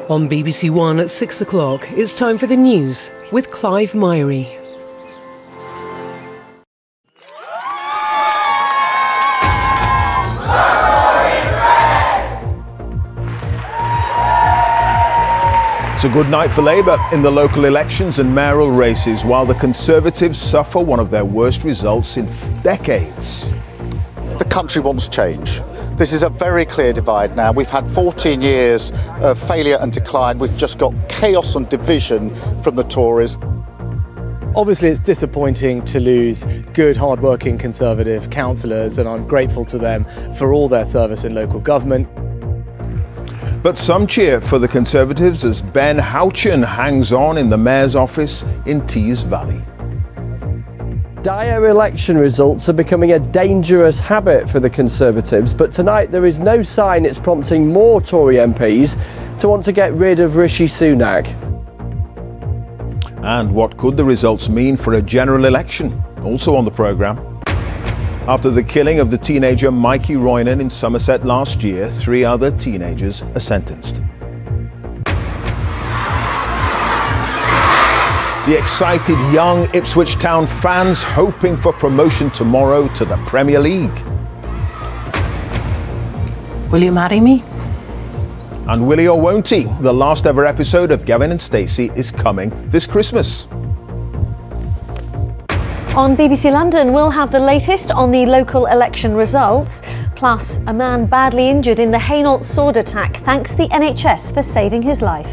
On BBC One at 6 o'clock, it's time for the news with Clive Myrie. It's a good night for Labour in the local elections and mayoral races, while the Conservatives suffer one of their worst results in decades. The country wants change. This is a very clear divide now. We've had 14 years of failure and decline. We've just got chaos and division from the Tories. Obviously, it's disappointing to lose good, hard-working Conservative councillors, and I'm grateful to them for all their service in local government. But some cheer for the Conservatives as Ben Houchin hangs on in the Mayor's office in Tees Valley. Dire election results are becoming a dangerous habit for the Conservatives, but tonight there is no sign it's prompting more Tory MPs to want to get rid of Rishi Sunak. And what could the results mean for a general election? Also on the programme. After the killing of the teenager Myrie Roynan in Somerset last year, 3 other teenagers are sentenced. The excited young Ipswich Town fans hoping for promotion tomorrow to the Premier League. Will you marry me? And will he or won't he? The last ever episode of Gavin and Stacey is coming this Christmas. On BBC London, we'll have the latest on the local election results. Plus, a man badly injured in the Hainault sword attack thanks the NHS for saving his life.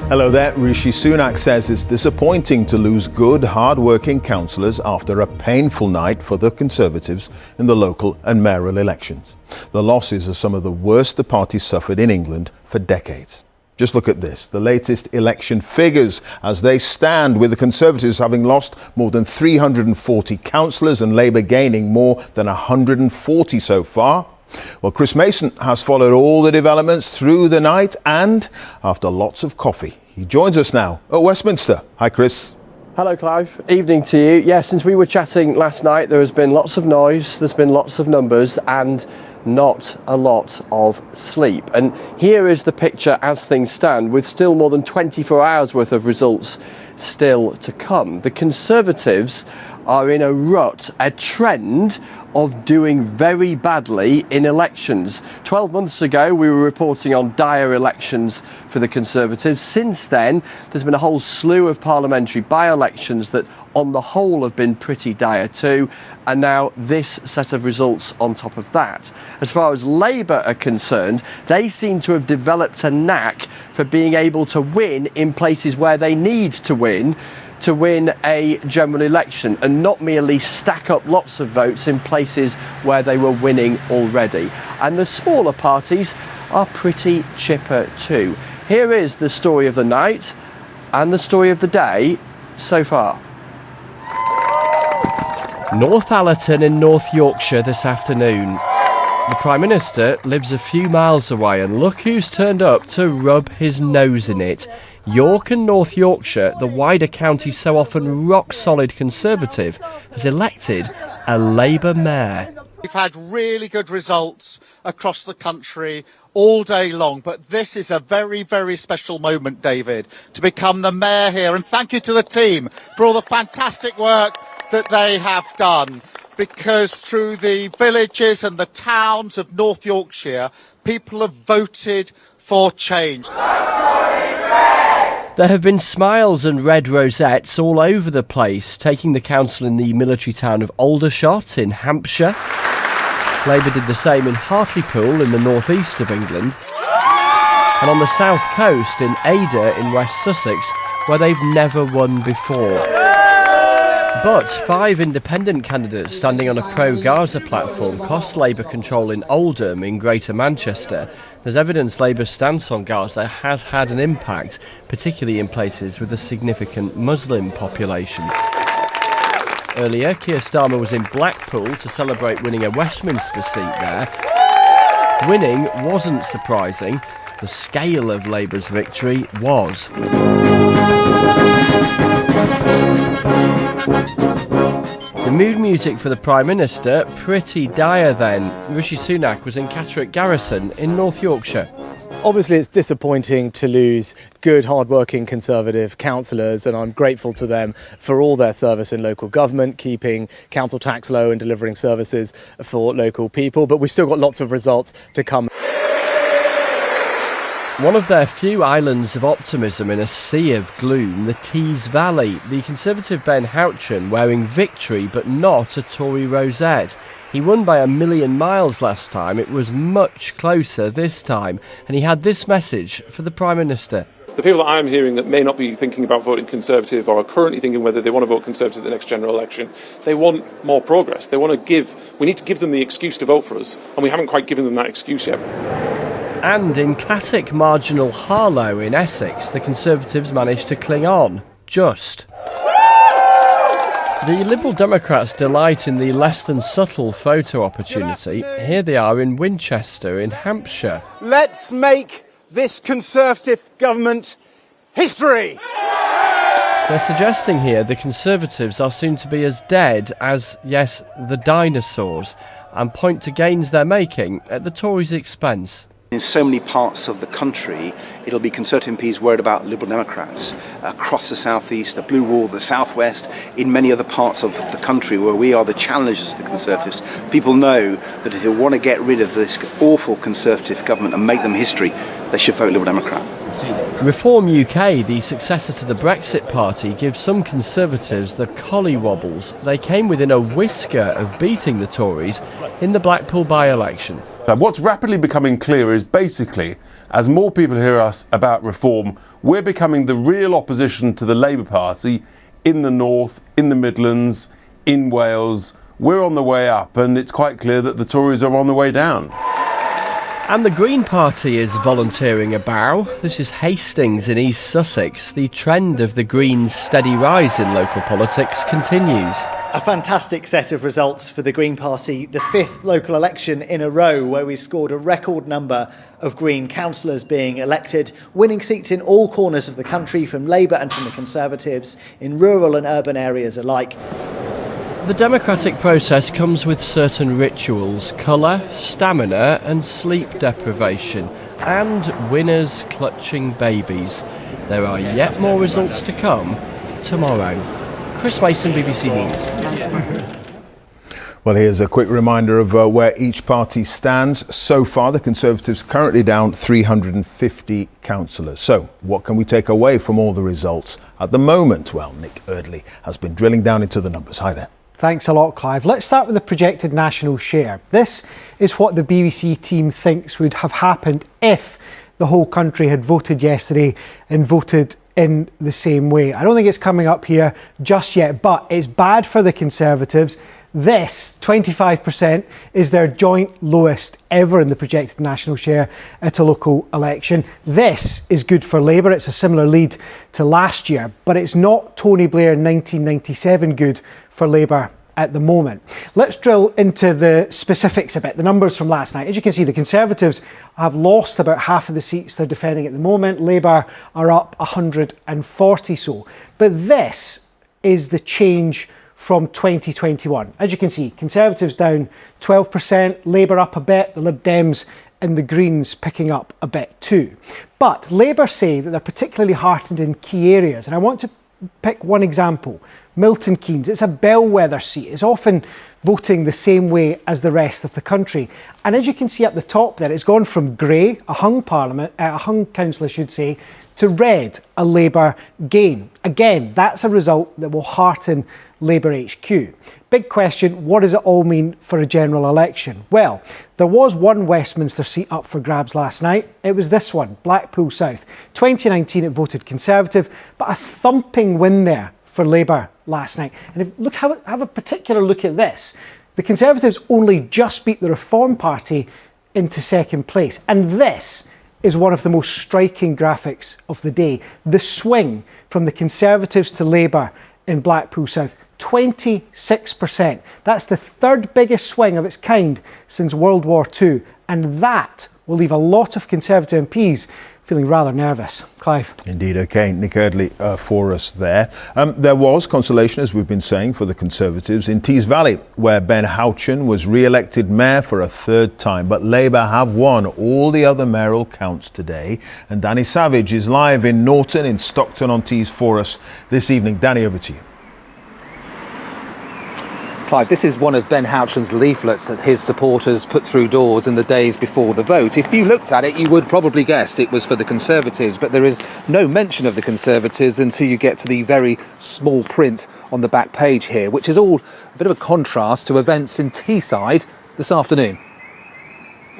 Hello there. Rishi Sunak says it's disappointing to lose good, hard-working councillors after a painful night for the Conservatives in the local and mayoral elections. The losses are some of the worst the party suffered in England for decades. Just look at this, the latest election figures as they stand, with the Conservatives having lost more than 340 councillors and Labour gaining more than 140 so far. Well, Chris Mason has followed all the developments through the night, and after lots of coffee, he joins us now at Westminster. Hi, Chris. Hello, Clive. Evening to you. Yeah, since we were chatting last night, there has been lots of noise, there's been lots of numbers, and not a lot of sleep. And here is the picture as things stand, with still more than 24 hours worth of results still to come. The Conservatives are in a rut, a trend of doing very badly in elections. 12 months ago, we were reporting on dire elections for the Conservatives. Since then, there's been a whole slew of parliamentary by-elections that, on the whole, have been pretty dire too. And now this set of results on top of that. As far as Labour are concerned, they seem to have developed a knack for being able to win in places where they need to win a general election, and not merely stack up lots of votes in places where they were winning already. And the smaller parties are pretty chipper too. Here is the story of the night and the story of the day so far. North Allerton in North Yorkshire this afternoon. The Prime Minister lives a few miles away, and look who's turned up to rub his nose in it. York and North Yorkshire, the wider county so often rock-solid Conservative, has elected a Labour mayor. We've had really good results across the country all day long, but this is a very, very special moment, David, to become the mayor here. And thank you to the team for all the fantastic work that they have done, because through the villages and the towns of North Yorkshire, people have voted for change. There have been smiles and red rosettes all over the place, taking the council in the military town of Aldershot in Hampshire. Labour did the same in Hartlepool in the northeast of England, and on the south coast in Ada in West Sussex, where they've never won before. But 5 independent candidates standing on a pro-Gaza platform cost Labour control in Oldham in Greater Manchester. There's evidence Labour's stance on Gaza has had an impact, particularly in places with a significant Muslim population. Earlier, Keir Starmer was in Blackpool to celebrate winning a Westminster seat there. Winning wasn't surprising, the scale of Labour's victory was. The mood music for the Prime Minister, pretty dire then. Rishi Sunak was in Catterick Garrison in North Yorkshire. Obviously, it's disappointing to lose good, hard-working Conservative councillors, and I'm grateful to them for all their service in local government, keeping council tax low and delivering services for local people. But we've still got lots of results to come. One of their few islands of optimism in a sea of gloom, the Tees Valley. The Conservative Ben Houchen wearing victory but not a Tory rosette. He won by 1,000,000 miles last time. It was much closer this time. And he had this message for the Prime Minister. The people that I'm hearing that may not be thinking about voting Conservative or are currently thinking whether they want to vote Conservative at the next general election, they want more progress. We need to give them the excuse to vote for us, and we haven't quite given them that excuse yet. And in classic marginal Harlow in Essex, the Conservatives managed to cling on. Just. The Liberal Democrats delight in the less than subtle photo opportunity. Here they are in Winchester in Hampshire. Let's make this Conservative government history! They're suggesting here the Conservatives are soon to be as dead as, yes, the dinosaurs, and point to gains they're making at the Tories' expense. In so many parts of the country, it'll be Conservative MPs worried about Liberal Democrats. Across the southeast, the Blue Wall, the southwest, in many other parts of the country where we are the challengers of the Conservatives, people know that if they want to get rid of this awful Conservative government and make them history, they should vote Liberal Democrat. Reform UK, the successor to the Brexit Party, gives some Conservatives the collywobbles. They came within a whisker of beating the Tories in the Blackpool by-election. What's rapidly becoming clear is basically, as more people hear us about reform, we're becoming the real opposition to the Labour Party in the North, in the Midlands, in Wales. We're on the way up, and it's quite clear that the Tories are on the way down. And the Green Party is volunteering a bow. This is Hastings in East Sussex. The trend of the Greens' steady rise in local politics continues. A fantastic set of results for the Green Party, the fifth local election in a row where we scored a record number of Green councillors being elected, winning seats in all corners of the country from Labour and from the Conservatives, in rural and urban areas alike. The democratic process comes with certain rituals: colour, stamina and sleep deprivation, and winners clutching babies. There are yet more results to come tomorrow. Chris Mason, BBC News. Well, here's a quick reminder of where each party stands. So far, the Conservatives currently down 350 councillors. So what can we take away from all the results at the moment? Well, Nick Eardley has been drilling down into the numbers. Hi there. Thanks a lot, Clive. Let's start with the projected national share. This is what the BBC team thinks would have happened if the whole country had voted yesterday and voted in the same way. I don't think it's coming up here just yet, but it's bad for the Conservatives. This, 25%, is their joint lowest ever in the projected national share at a local election. This is good for Labour. It's a similar lead to last year, but it's not Tony Blair 1997 good for Labour at the moment. Let's drill into the specifics a bit, the numbers from last night. As you can see, the Conservatives have lost about half of the seats they're defending at the moment. Labour are up 140 so. But this is the change from 2021. As you can see, Conservatives down 12%, Labour up a bit, the Lib Dems and the Greens picking up a bit too. But Labour say that they're particularly heartened in key areas, and I want to pick one example. Milton Keynes, it's a bellwether seat. It's often voting the same way as the rest of the country. And as you can see up the top there, it's gone from grey, a hung council I should say, to red, a Labour gain. Again, that's a result that will hearten Labour HQ. Big question, what does it all mean for a general election? Well, there was one Westminster seat up for grabs last night. It was this one, Blackpool South. 2019 it voted Conservative, but a thumping win there for Labour last night. And have a particular look at this. The Conservatives only just beat the Reform Party into second place. And this is one of the most striking graphics of the day. The swing from the Conservatives to Labour in Blackpool South, 26%. That's the third biggest swing of its kind since World War II. And that will leave a lot of Conservative MPs feeling rather nervous. Clive. Indeed, OK. Nick Eardley for us there. There was consolation, as we've been saying, for the Conservatives in Tees Valley, where Ben Houchen was re-elected mayor for a third time. But Labour have won all the other mayoral counts today. And Danny Savage is live in Norton, in Stockton-on-Tees for us this evening. Danny, over to you. Clive, this is one of Ben Houchen's leaflets that his supporters put through doors in the days before the vote. If you looked at it, you would probably guess it was for the Conservatives, but there is no mention of the Conservatives until you get to the very small print on the back page here, which is all a bit of a contrast to events in Teesside this afternoon.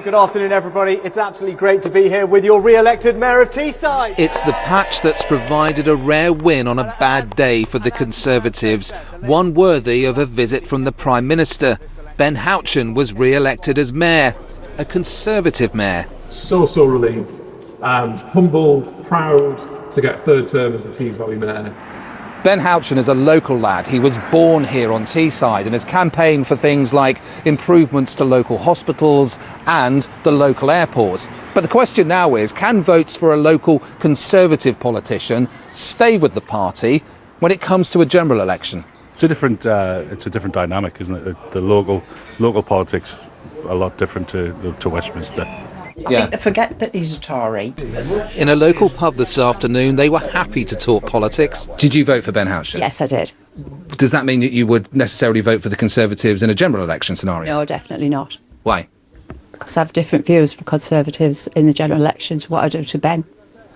Good afternoon, everybody. It's absolutely great to be here with your re-elected Mayor of Teesside. It's the patch that's provided a rare win on a bad day for the Conservatives, one worthy of a visit from the Prime Minister. Ben Houchen was re-elected as mayor, a Conservative mayor. So relieved, humbled, proud to get a third term as the Tees Valley mayor. Ben Houchen is a local lad. He was born here on Teesside and has campaigned for things like improvements to local hospitals and the local airport. But the question now is, can votes for a local Conservative politician stay with the party when it comes to a general election? It's a different dynamic, isn't it? The local politics a lot different to Westminster. I think they forget that he's a Tory. In a local pub this afternoon, they were happy to talk politics. Did you vote for Ben Houchen? Yes, I did. Does that mean that you would necessarily vote for the Conservatives in a general election scenario? No, definitely not. Why? Because I have different views from Conservatives in the general election to what I do to Ben.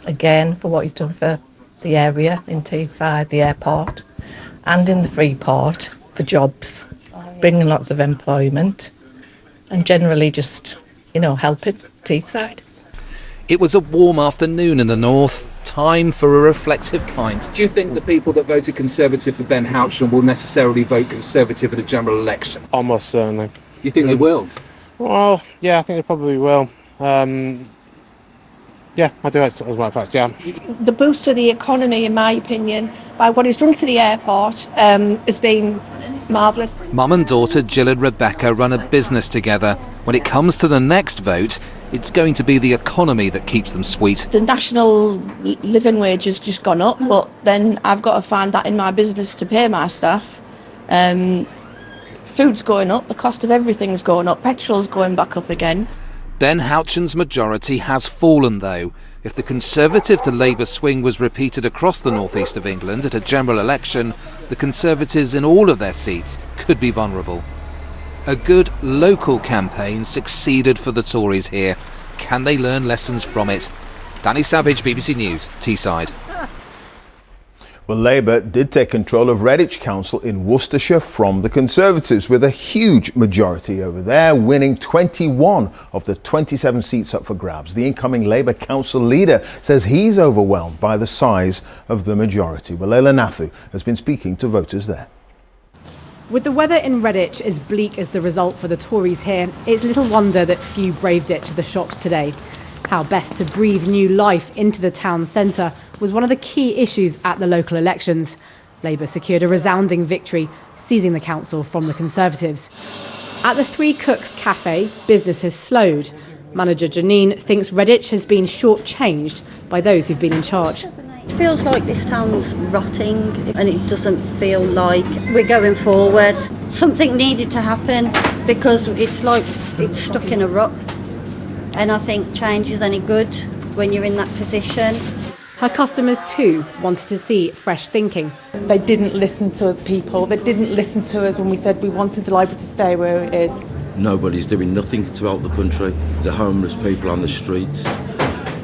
Again, for what he's done for the area in Teesside, the airport, and in the Freeport, for jobs, bringing lots of employment, and generally just, helping Teesside. It was a warm afternoon in the north. Time for a reflective pint. Do you think the people that voted Conservative for Ben Houchen will necessarily vote Conservative at a general election? Almost certainly. You think they will? Well, yeah, I think they probably will. Yeah, I do, as a matter of fact, yeah. The boost to the economy, in my opinion, by what he's done for the airport, has been marvellous. Mum and daughter Jill and Rebecca run a business together. When it comes to the next vote, it's going to be the economy that keeps them sweet. The national living wage has just gone up, but then I've got to find that in my business to pay my staff. Food's going up, the cost of everything's going up, petrol's going back up again. Ben Houchen's majority has fallen, though. If the Conservative to Labour swing was repeated across the northeast of England at a general election, the Conservatives in all of their seats could be vulnerable. A good local campaign succeeded for the Tories here. Can they learn lessons from it? Danny Savage, BBC News, Teesside. Well, Labour did take control of Redditch Council in Worcestershire from the Conservatives with a huge majority over there, winning 21 of the 27 seats up for grabs. The incoming Labour council leader says he's overwhelmed by the size of the majority. Well, Leila Nafu has been speaking to voters there. With the weather in Redditch as bleak as the result for the Tories here, it's little wonder that few braved it to the shops today. How best to breathe new life into the town centre was one of the key issues at the local elections. Labour secured a resounding victory, seizing the council from the Conservatives. At the Three Cooks Cafe, business has slowed. Manager Janine thinks Redditch has been shortchanged by those who've been in charge. It feels like this town's rotting and it doesn't feel like we're going forward. Something needed to happen because it's like it's stuck in a rut. And I think change is only good when you're in that position. Her customers too wanted to see fresh thinking. They didn't listen to people. They didn't listen to us when we said we wanted the library to stay where it is. Nobody's doing nothing to help the country. The homeless people on the streets.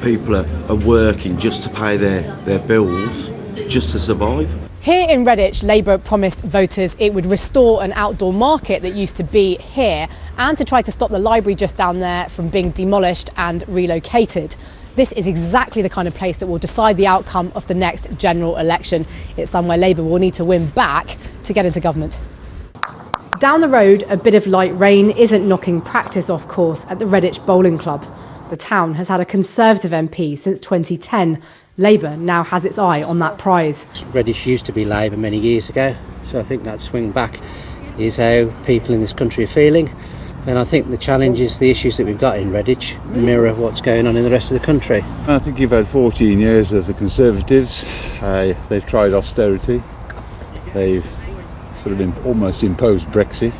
People are working just to pay their bills, just to survive. Here in Redditch, Labour promised voters it would restore an outdoor market that used to be here and to try to stop the library just down there from being demolished and relocated. This is exactly the kind of place that will decide the outcome of the next general election. It's somewhere Labour will need to win back to get into government. Down the road, a bit of light rain isn't knocking practice off course at the Redditch Bowling Club. The town has had a Conservative MP since 2010. Labour now has its eye on that prize. Redditch used to be Labour many years ago, so I think that swing back is how people in this country are feeling. And I think the challenge is the issues that we've got in Redditch mirror what's going on in the rest of the country. I think you've had 14 years of the Conservatives. They've tried austerity. They've sort of almost imposed Brexit.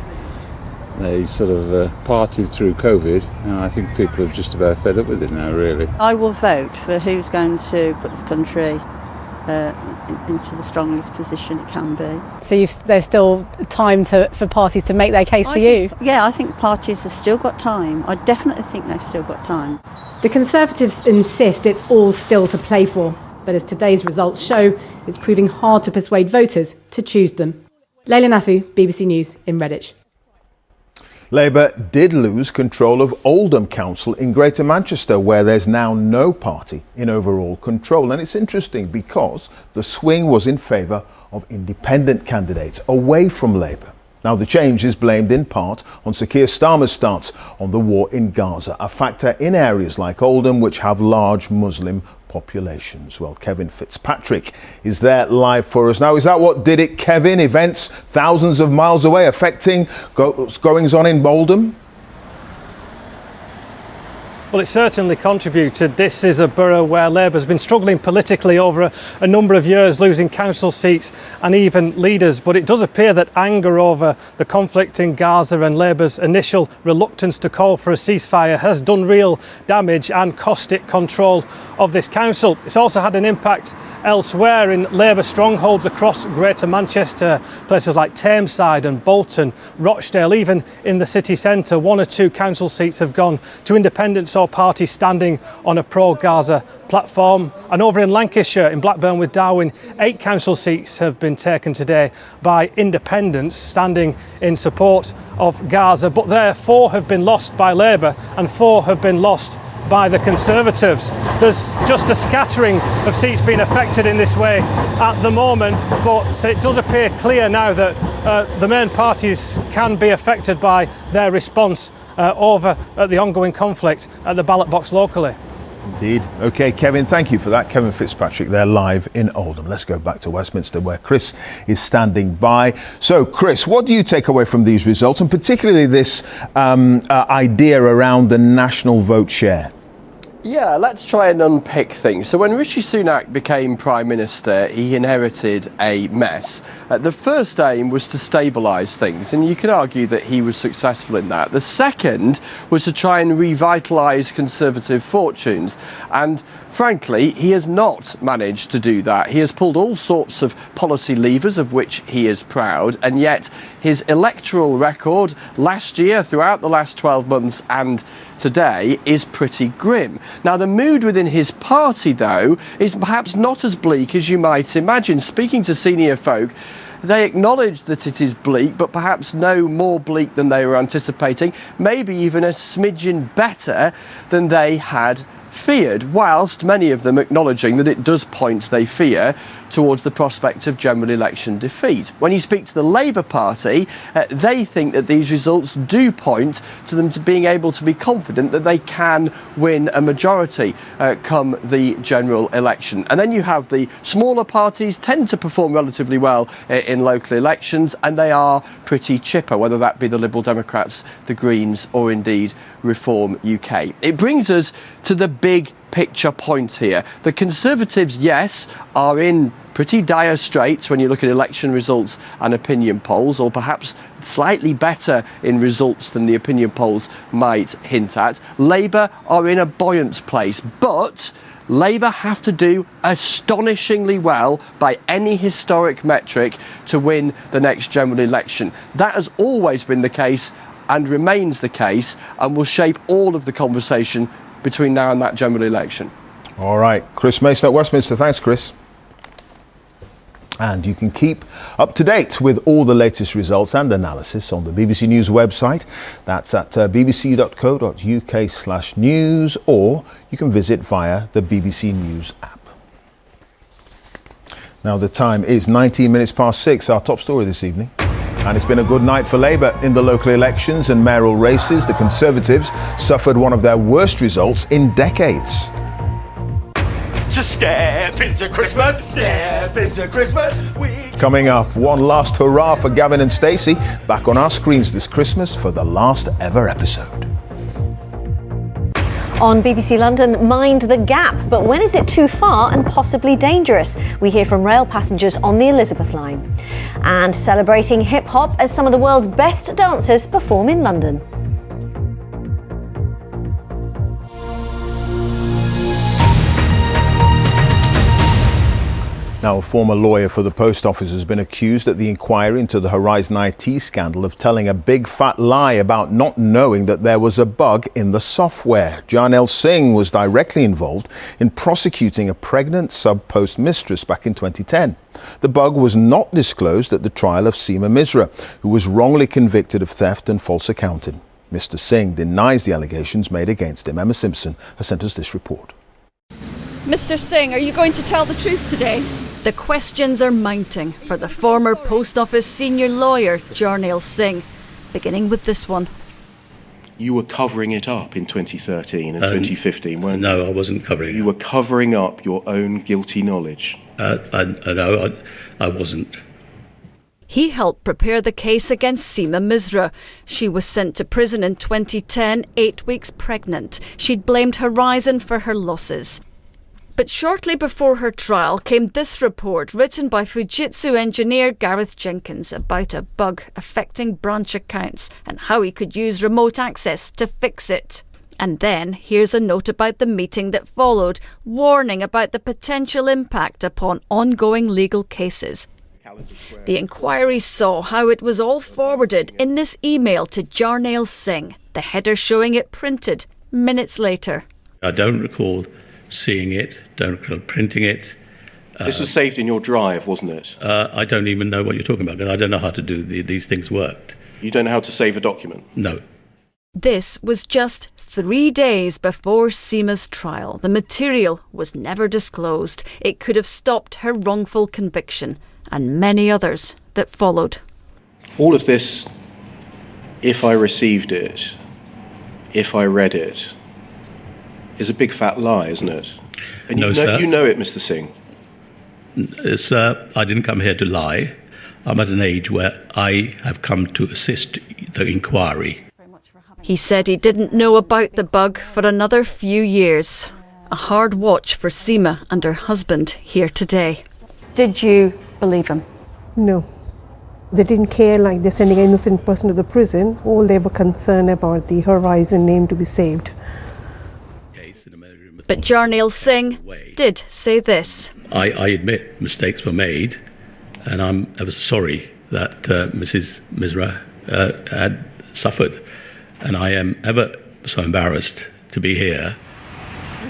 They sort of partied through COVID, and I think people are just about fed up with it now, really. I will vote for who's going to put this country into the strongest position it can be. So there's still time for parties to make their case to you? Yeah, I think parties have still got time. I definitely think they've still got time. The Conservatives insist it's all still to play for, but as today's results show, it's proving hard to persuade voters to choose them. Leila Nathu, BBC News in Redditch. Labour did lose control of Oldham Council in Greater Manchester, where there's now no party in overall control. And it's interesting because the swing was in favour of independent candidates away from Labour. Now, the change is blamed in part on Sir Keir Starmer's stance on the war in Gaza, a factor in areas like Oldham which have large Muslim populations. Well, Kevin Fitzpatrick is there live for us now. Is that what did it, Kevin? Events thousands of miles away affecting goings on in Oldham? Well, it certainly contributed. This is a borough where Labour has been struggling politically over a number of years, losing council seats and even leaders. But it does appear that anger over the conflict in Gaza and Labour's initial reluctance to call for a ceasefire has done real damage and cost it control of this council. It's also had an impact elsewhere in Labour strongholds across Greater Manchester, places like Tameside and Bolton, Rochdale, even in the city centre. 1 or 2 council seats have gone to independents or parties standing on a pro-Gaza platform. And over in Lancashire, in Blackburn with Darwen, 8 council seats have been taken today by independents standing in support of Gaza. But there, 4 have been lost by Labour and 4 have been lost by the Conservatives. There's just a scattering of seats being affected in this way at the moment, but it does appear clear now that the main parties can be affected by their response over the ongoing conflict at the ballot box locally. Indeed. OK, Kevin, thank you for that. Kevin Fitzpatrick there live in Oldham. Let's go back to Westminster where Chris is standing by. So, Chris, what do you take away from these results, and particularly this idea around the national vote share? Yeah, let's try and unpick things. So when Rishi Sunak became Prime Minister, he inherited a mess. The first aim was to stabilise things, and you could argue that he was successful in that. The second was to try and revitalise Conservative fortunes, and frankly, he has not managed to do that. He has pulled all sorts of policy levers of which he is proud, and yet his electoral record last year, throughout the last 12 months and today, is pretty grim. Now, the mood within his party, though, is perhaps not as bleak as you might imagine. Speaking to senior folk, they acknowledge that it is bleak, but perhaps no more bleak than they were anticipating, maybe even a smidgen better than they had feared, whilst many of them acknowledging that it does point, they fear, towards the prospect of general election defeat. When you speak to the Labour Party, they think that these results do point to them to being able to be confident that they can win a majority come the general election. And then you have the smaller parties tend to perform relatively well in local elections, and they are pretty chipper, whether that be the Liberal Democrats, the Greens, or indeed Reform UK. It brings us to the big picture point here. The Conservatives, yes, are in pretty dire straits when you look at election results and opinion polls, or perhaps slightly better in results than the opinion polls might hint at. Labour are in a buoyant place, but Labour have to do astonishingly well by any historic metric to win the next general election. That has always been the case and remains the case, and will shape all of the conversation between now and that general election. All right, Chris Mason at Westminster. Thanks, Chris. And you can keep up to date with all the latest results and analysis on the BBC News website. That's at bbc.co.uk/news, or you can visit via the BBC News app. Now the time is 19 minutes past 6, our top story this evening. And it's been a good night for Labour in the local elections and mayoral races. The Conservatives suffered one of their worst results in decades. to step into Christmas, step into Christmas. Coming up, one last hurrah for Gavin and Stacey, back on our screens this Christmas for the last ever episode. On BBC London, mind the gap, but when is it too far and possibly dangerous? We hear from rail passengers on the Elizabeth line. And celebrating hip-hop as some of the world's best dancers perform in London. Now, a former lawyer for the Post Office has been accused at the inquiry into the Horizon IT scandal of telling a big fat lie about not knowing that there was a bug in the software. Jarnail Singh was directly involved in prosecuting a pregnant sub-post mistress back in 2010. The bug was not disclosed at the trial of Seema Misra, who was wrongly convicted of theft and false accounting. Mr. Singh denies the allegations made against him. Emma Simpson has sent us this report. Mr. Singh, are you going to tell the truth today? The questions are mounting for the former Post Office senior lawyer, Jarnail Singh, beginning with this one. You were covering it up in 2013 and 2015, weren't you? No, I wasn't covering it. You were covering up your own guilty knowledge. No, I wasn't. He helped prepare the case against Seema Misra. She was sent to prison in 2010, 8 weeks pregnant. She'd blamed Horizon for her losses. But shortly before her trial came this report written by Fujitsu engineer Gareth Jenkins about a bug affecting branch accounts and how he could use remote access to fix it. And then here's a note about the meeting that followed, warning about the potential impact upon ongoing legal cases. The inquiry saw how it was all forwarded in this email to Jarnail Singh, the header showing it printed minutes later. I don't recall seeing it, don't recall printing it. This was saved in your drive, wasn't it? I don't even know what you're talking about because I don't know how to do these things worked. You don't know how to save a document? No. This was just 3 days before Seema's trial. The material was never disclosed. It could have stopped her wrongful conviction and many others that followed. All of this, if I received it, if I read it, is a big fat lie, isn't it? And No, you know, sir. you know it, Mr. Singh. Sir, I didn't come here to lie. I'm at an age where I have come to assist the inquiry. He said he didn't know about the bug for another few years. A hard watch for Seema and her husband here today. Did you believe him? No. They didn't care, like they're sending an innocent person to the prison. All they were concerned about the Horizon name to be saved. But Jarnail Singh did say this. I admit mistakes were made, and I'm ever so sorry that Mrs. Misra had suffered. And I am ever so embarrassed to be here.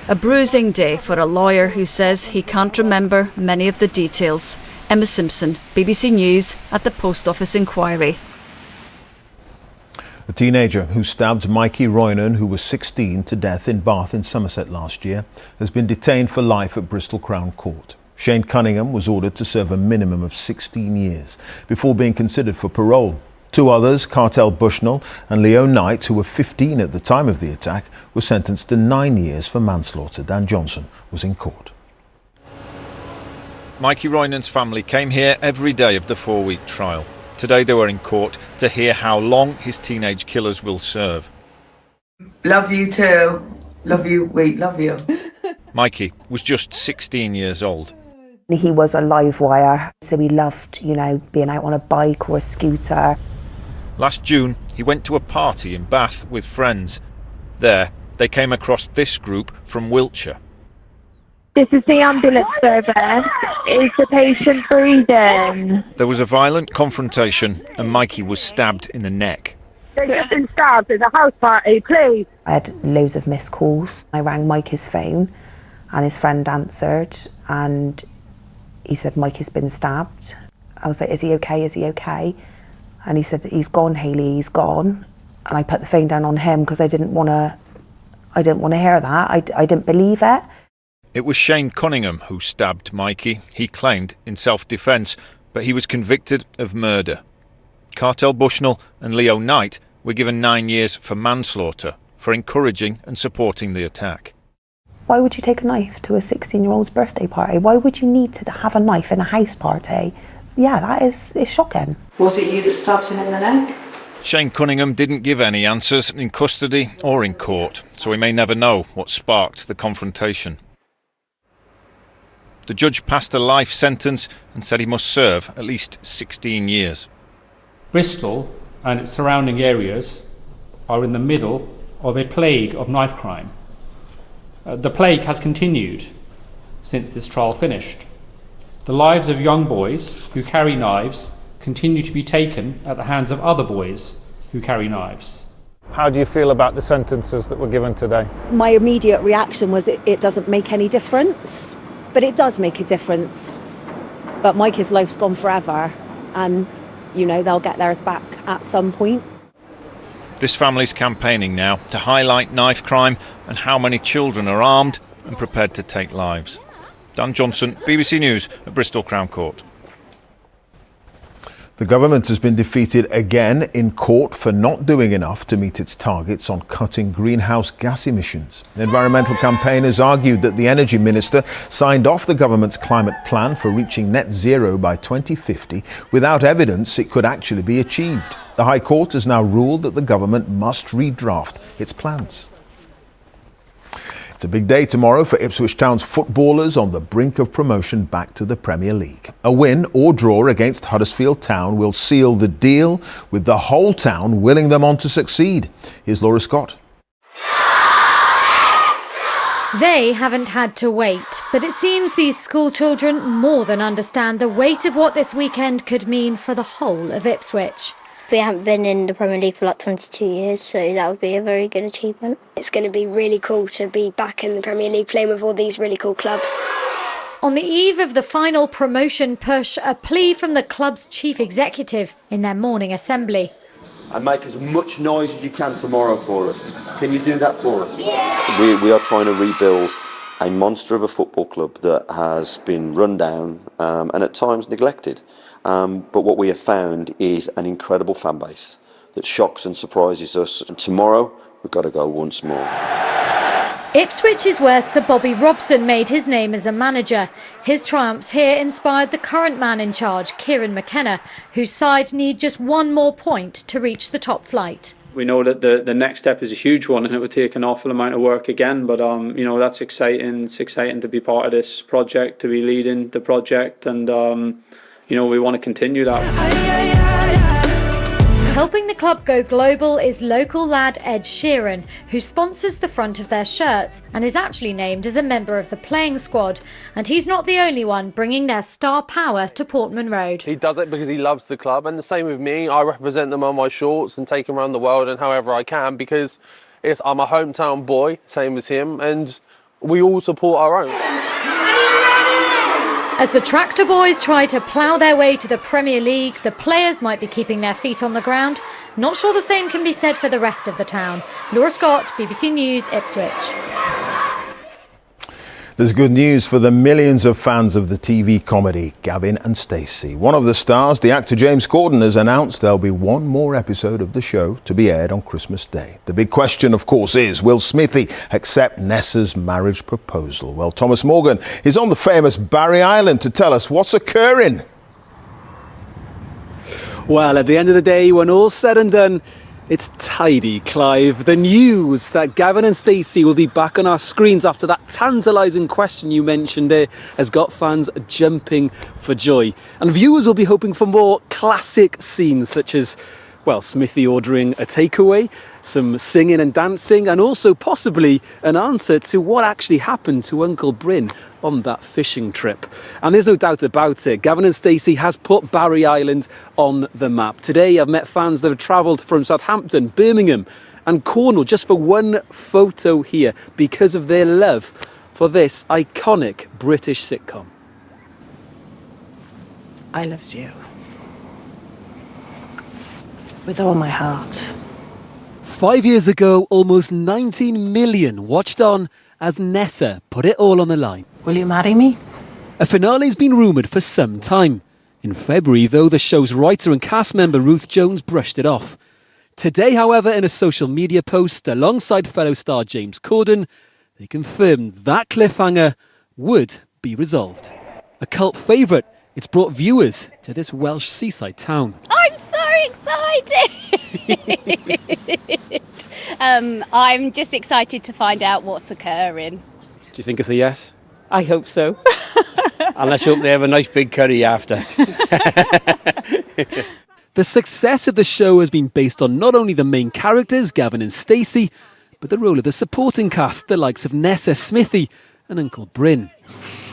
A bruising day for a lawyer who says he can't remember many of the details. Emma Simpson, BBC News at the Post Office inquiry. A teenager who stabbed Myrie Roynan, who was 16, to death in Bath in Somerset last year, has been detained for life at Bristol Crown Court. Shane Cunningham was ordered to serve a minimum of 16 years before being considered for parole. Two others, Cartel Bushnell and Leo Knight, who were 15 at the time of the attack, were sentenced to 9 years for manslaughter. Dan Johnson was in court. Myrie Roynan's family came here every day of the 4-week trial. Today they were in court to hear how long his teenage killers will serve. Love you too. Love you. Wait, love you. Myrie was just 16 years old. He was a live wire, so he loved, being out on a bike or a scooter. Last June, he went to a party in Bath with friends. There, they came across this group from Wiltshire. This is the ambulance service. Is the patient breathing? There was a violent confrontation and Myrie was stabbed in the neck. They've just been stabbed at a house party, please. I had loads of missed calls. I rang Mike's phone and his friend answered and he said, Mike has been stabbed. I was like, is he okay? Is he okay? And he said, he's gone, Hayley, he's gone. And I put the phone down on him because I didn't want to hear that. I didn't believe it. It was Shane Cunningham who stabbed Myrie, he claimed, in self-defence, but he was convicted of murder. Cartel Bushnell and Leo Knight were given 9 years for manslaughter for encouraging and supporting the attack. Why would you take a knife to a 16-year-old's birthday party? Why would you need to have a knife in a house party? Yeah, that is shocking. Was it you that stabbed him in the neck? Shane Cunningham didn't give any answers in custody or in court, so we may never know what sparked the confrontation. The judge passed a life sentence and said he must serve at least 16 years. Bristol and its surrounding areas are in the middle of a plague of knife crime. The plague has continued since this trial finished. The lives of young boys who carry knives continue to be taken at the hands of other boys who carry knives. How do you feel about the sentences that were given today? My immediate reaction was it doesn't make any difference, but it does make a difference. But Mikey's life's gone forever, and they'll get theirs back at some point. This family's campaigning now to highlight knife crime and how many children are armed and prepared to take lives. Dan Johnson, BBC News at Bristol Crown Court. The government has been defeated again in court for not doing enough to meet its targets on cutting greenhouse gas emissions. Environmental campaigners argued that the Energy Minister signed off the government's climate plan for reaching net zero by 2050 without evidence it could actually be achieved. The High Court has now ruled that the government must redraft its plans. It's a big day tomorrow for Ipswich Town's footballers on the brink of promotion back to the Premier League. A win or draw against Huddersfield Town will seal the deal, with the whole town willing them on to succeed. Here's Laura Scott. They haven't had to wait, but it seems these school children more than understand the weight of what this weekend could mean for the whole of Ipswich. We haven't been in the Premier League for like 22 years, so that would be a very good achievement. It's going to be really cool to be back in the Premier League playing with all these really cool clubs. On the eve of the final promotion push, a plea from the club's chief executive in their morning assembly. And make as much noise as you can tomorrow for us. Can you do that for us? Yeah. We are trying to rebuild a monster of a football club that has been run down and at times neglected. But what we have found is an incredible fan base that shocks and surprises us. And tomorrow, we've got to go once more. Ipswich is where Sir Bobby Robson made his name as a manager. His triumphs here inspired the current man in charge, Kieran McKenna, whose side need just one more point to reach the top flight. We know that the next step is a huge one and it would take an awful amount of work again, but that's exciting. It's exciting to be part of this project, to be leading the project, and we want to continue that. Helping the club go global is local lad Ed Sheeran, who sponsors the front of their shirts and is actually named as a member of the playing squad. And he's not the only one bringing their star power to Portman Road. He does it because he loves the club, and the same with me. I represent them on my shorts and take them around the world and however I can, because I'm a hometown boy, same as him, and we all support our own. As the Tractor Boys try to plough their way to the Premier League, the players might be keeping their feet on the ground. Not sure the same can be said for the rest of the town. Laura Scott, BBC News, Ipswich. There's good news for the millions of fans of the TV comedy Gavin and Stacey. One of the stars, the actor James Corden, has announced there'll be one more episode of the show to be aired on Christmas Day. The big question, of course, is, will Smithy accept Nessa's marriage proposal? Well, Thomas Morgan is on the famous Barry Island to tell us what's occurring. Well, at the end of the day, when all's said and done, it's tidy, Clive. The news that Gavin and Stacey will be back on our screens after that tantalising question you mentioned there has got fans jumping for joy. And viewers will be hoping for more classic scenes such as, well, Smithy ordering a takeaway, some singing and dancing, and also possibly an answer to what actually happened to Uncle Bryn on that fishing trip. And there's no doubt about it, Gavin and Stacey has put Barry Island on the map. Today I've met fans that have travelled from Southampton, Birmingham and Cornwall just for one photo here because of their love for this iconic British sitcom. I loves you. With all my heart. 5 years ago, almost 19 million watched on as Nessa put it all on the line. Will you marry me? A finale's been rumoured for some time. In February, though, the show's writer and cast member Ruth Jones brushed it off. Today, however, in a social media post alongside fellow star James Corden, they confirmed that cliffhanger would be resolved. A cult favourite, it's brought viewers to this Welsh seaside town. I'm so excited! I'm just excited to find out what's occurring. Do you think it's a yes? I hope so. And let's hope they have a nice big curry after. The success of the show has been based on not only the main characters, Gavin and Stacey, but the role of the supporting cast, the likes of Nessa, Smithy and Uncle Bryn.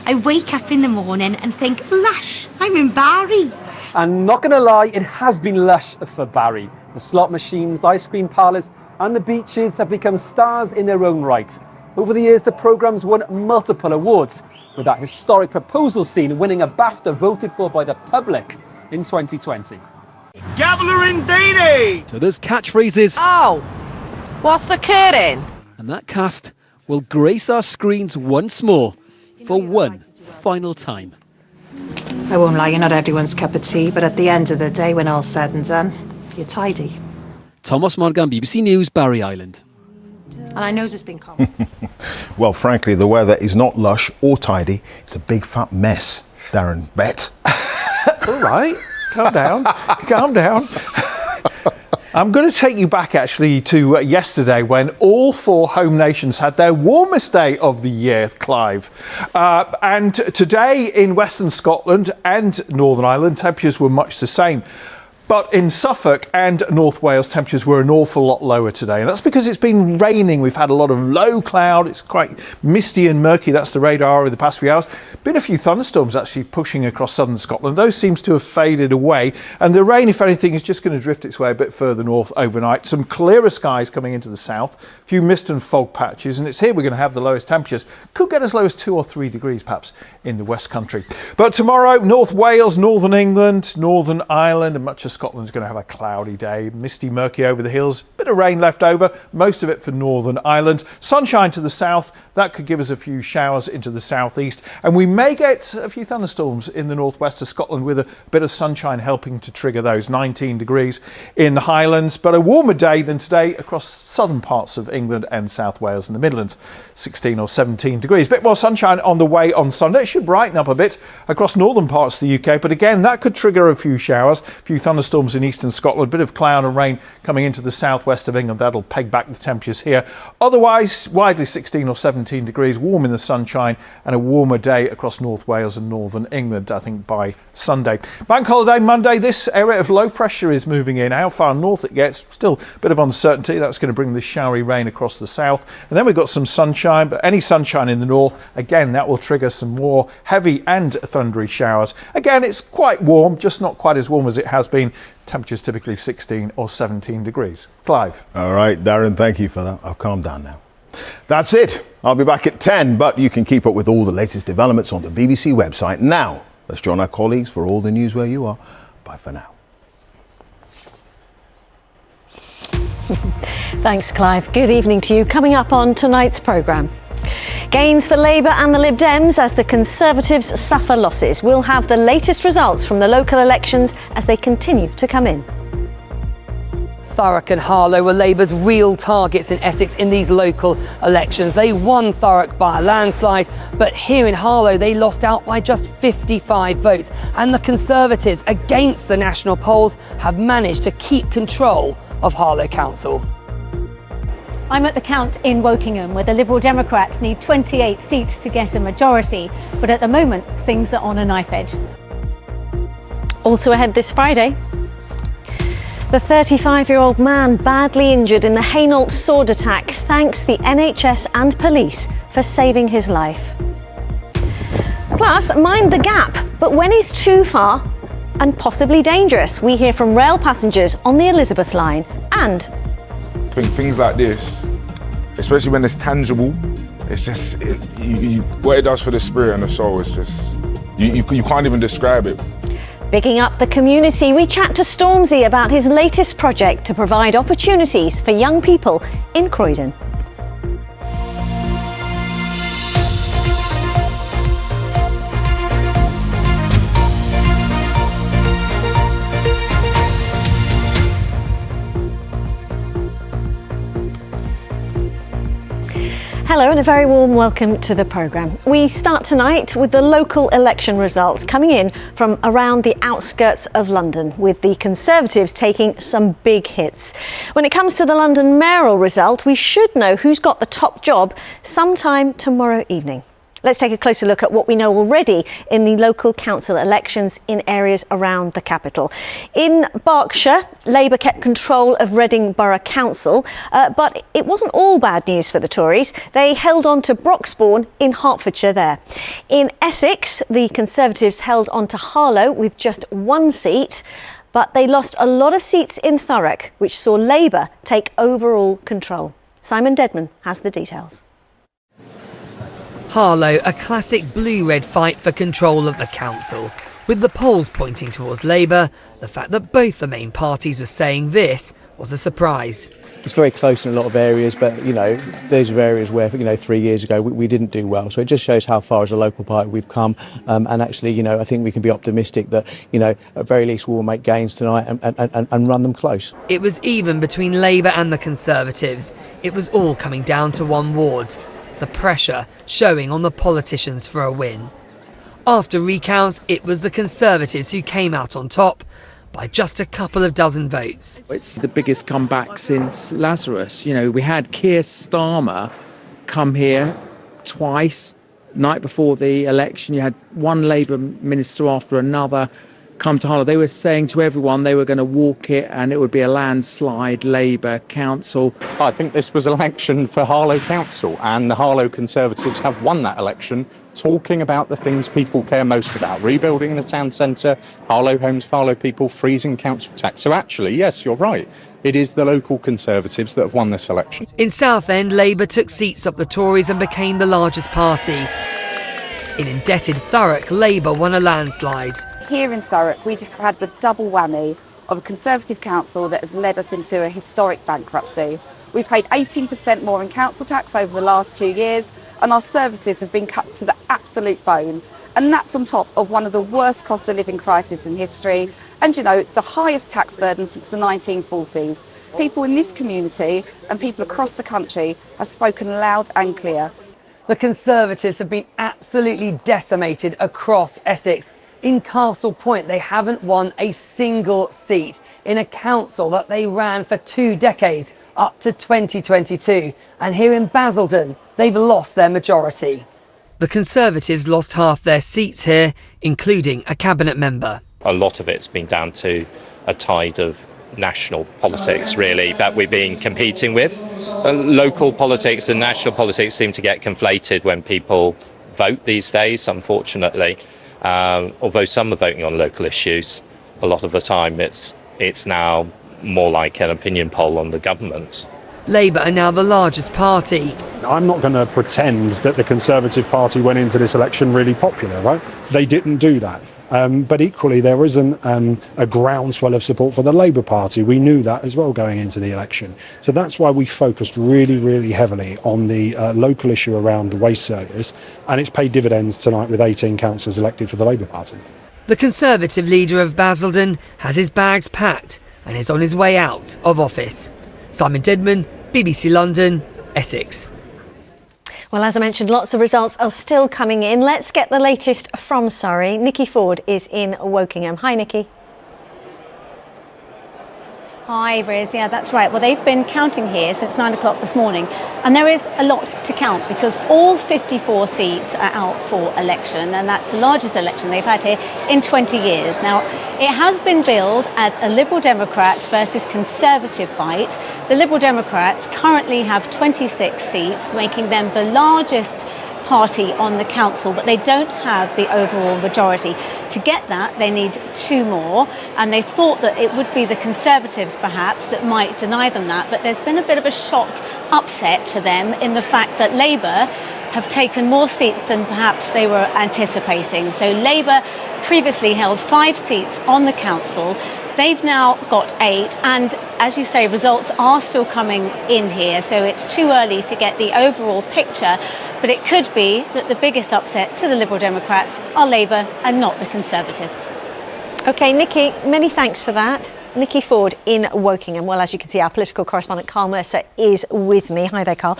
I wake up in the morning and think, lush, I'm in Barry. And not going to lie, it has been lush for Barry. The slot machines, ice cream parlours and the beaches have become stars in their own right. Over the years, the programme's won multiple awards, with that historic proposal scene winning a BAFTA voted for by the public in 2020. Gaveler and Day-Day! So those catchphrases... Oh, what's occurring? And that cast will grace our screens once more for one final time. I won't lie, you're not everyone's cup of tea, but at the end of the day, when all's said and done, you're tidy. Thomas Morgan, BBC News, Barry Island. And I know it's been common. Well, frankly, the weather is not lush or tidy. It's a big fat mess, Darren. Bet. All right, calm down, calm down. I'm going to take you back actually to yesterday when all four home nations had their warmest day of the year, Clive. And today in Western Scotland and Northern Ireland, temperatures were much the same. But in Suffolk and North Wales, temperatures were an awful lot lower today. And that's because it's been raining. We've had a lot of low cloud. It's quite misty and murky. That's the radar over the past few hours. Been a few thunderstorms actually pushing across southern Scotland. Those seems to have faded away. And the rain, if anything, is just going to drift its way a bit further north overnight. Some clearer skies coming into the south. A few mist and fog patches. And it's here we're going to have the lowest temperatures. Could get as low as 2 or 3 degrees perhaps in the West Country. But tomorrow, North Wales, Northern England, Northern Ireland and much of Scotland's going to have a cloudy day, misty, murky over the hills, bit of rain left over, most of it for Northern Ireland. Sunshine to the south, that could give us a few showers into the southeast, and we may get a few thunderstorms in the northwest of Scotland with a bit of sunshine helping to trigger those. 19 degrees in the Highlands, but a warmer day than today across southern parts of England and South Wales and the Midlands. 16 or 17 degrees. Bit more sunshine on the way on Sunday. It should brighten up a bit across northern parts of the UK, but again, that could trigger a few showers, a few thunderstorms in eastern Scotland, a bit of cloud and rain coming into the southwest of England. That'll peg back the temperatures here. Otherwise, widely 16 or 17 degrees, warm in the sunshine, and a warmer day across North Wales and northern England, I think, by Sunday. Bank holiday Monday, this area of low pressure is moving in. How far north it gets, still a bit of uncertainty. That's going to bring the showery rain across the south. And then we've got some sunshine, but any sunshine in the north, again, that will trigger some more heavy and thundery showers. Again, it's quite warm, just not quite as warm as it has been. Temperatures typically 16 or 17 degrees. Clive. All right, Darren, thank you for that. I'll calm down now. That's it. I'll be back at 10, but you can keep up with all the latest developments on the BBC website. Now, let's join our colleagues for all the news where you are. Bye for now. Thanks, Clive. Good evening to you. Coming up on tonight's programme. Gains for Labour and the Lib Dems as the Conservatives suffer losses. We'll have the latest results from the local elections as they continue to come in. Thurrock and Harlow were Labour's real targets in Essex in these local elections. They won Thurrock by a landslide, but here in Harlow they lost out by just 55 votes. And the Conservatives, against the national polls, have managed to keep control of Harlow Council. I'm at the count in Wokingham, where the Liberal Democrats need 28 seats to get a majority. But at the moment, things are on a knife edge. Also ahead this Friday, the 35-year-old man badly injured in the Hainault sword attack thanks the NHS and police for saving his life. Plus, mind the gap, but when is too far and possibly dangerous? We hear from rail passengers on the Elizabeth line and I think things like this, especially when it's tangible, it's just, what it does for the spirit and the soul is just, you can't even describe it. Bigging up the community, we chat to Stormzy about his latest project to provide opportunities for young people in Croydon. Hello and a very warm welcome to the programme. We start tonight with the local election results coming in from around the outskirts of London, with the Conservatives taking some big hits. When it comes to the London mayoral result, we should know who's got the top job sometime tomorrow evening. Let's take a closer look at what we know already in the local council elections in areas around the capital. In Berkshire, Labour kept control of Reading Borough Council, but it wasn't all bad news for the Tories. They held on to Broxbourne in Hertfordshire there. In Essex, the Conservatives held on to Harlow with just one seat, but they lost a lot of seats in Thurrock, which saw Labour take overall control. Simon Dedman has the details. Harlow, a classic blue-red fight for control of the council. With the polls pointing towards Labour, the fact that both the main parties were saying this was a surprise. It's very close in a lot of areas, but, you know, those are areas where, 3 years ago we didn't do well. So it just shows how far as a local party we've come. And actually, I think we can be optimistic that, at very least we'll make gains tonight and run them close. It was even between Labour and the Conservatives. It was all coming down to one ward. The pressure showing on the politicians for a win. After recounts, it was the Conservatives who came out on top by just a couple of dozen votes. It's the biggest comeback since Lazarus. We had Keir Starmer come here twice. Night before the election, you had one Labour minister after another come to Harlow. They were saying to everyone they were going to walk it and it would be a landslide Labour council. I think this was an election for Harlow Council, and the Harlow Conservatives have won that election talking about the things people care most about: rebuilding the town centre, Harlow homes for Harlow people, freezing council tax. So actually, yes, you're right. It is the local Conservatives that have won this election. In Southend, Labour took seats off the Tories and became the largest party. In indebted Thurrock, Labour won a landslide. Here in Thurrock, we've had the double whammy of a Conservative council that has led us into a historic bankruptcy. We've paid 18% more in council tax over the last 2 years, and our services have been cut to the absolute bone. And that's on top of one of the worst cost of living crises in history, and the highest tax burden since the 1940s. People in this community and people across the country have spoken loud and clear. The Conservatives have been absolutely decimated across Essex. In Castle Point, they haven't won a single seat in a council that they ran for 2 decades, up to 2022. And here in Basildon, they've lost their majority. The Conservatives lost half their seats here, including a cabinet member. A lot of it's been down to a tide of national politics, really, that we've been competing with. Local politics and national politics seem to get conflated when people vote these days, unfortunately. Although some are voting on local issues, a lot of the time it's now more like an opinion poll on the government. Labour are now the largest party. I'm not going to pretend that the Conservative Party went into this election really popular, right? They didn't do that. But equally, there isn't a groundswell of support for the Labour Party. We knew that as well going into the election. So that's why we focused really, really heavily on the local issue around the waste service, and it's paid dividends tonight with 18 councillors elected for the Labour Party. The Conservative leader of Basildon has his bags packed and is on his way out of office. Simon Dedman, BBC London, Essex. Well, as I mentioned, lots of results are still coming in. Let's get the latest from Surrey. Nikki Ford is in Wokingham. Hi, Nikki. Hi, Riz. Yeah, that's right. Well, they've been counting here since 9 o'clock this morning, and there is a lot to count because all 54 seats are out for election, and that's the largest election they've had here in 20 years. Now, it has been billed as a Liberal Democrat versus Conservative fight. The Liberal Democrats currently have 26 seats, making them the largest party on the council, but they don't have the overall majority. To get that, they need 2 more, and they thought that it would be the Conservatives perhaps that might deny them that, but there's been a bit of a shock upset for them in the fact that Labour have taken more seats than perhaps they were anticipating. So Labour previously held 5 seats on the council. They've now got 8, and as you say, results are still coming in here, so it's too early to get the overall picture, but it could be that the biggest upset to the Liberal Democrats are Labour and not the Conservatives. OK, Nikki, many thanks for that. Nikki Ford in Wokingham. Well, as you can see, our political correspondent Carl Mercer is with me. Hi there, Carl.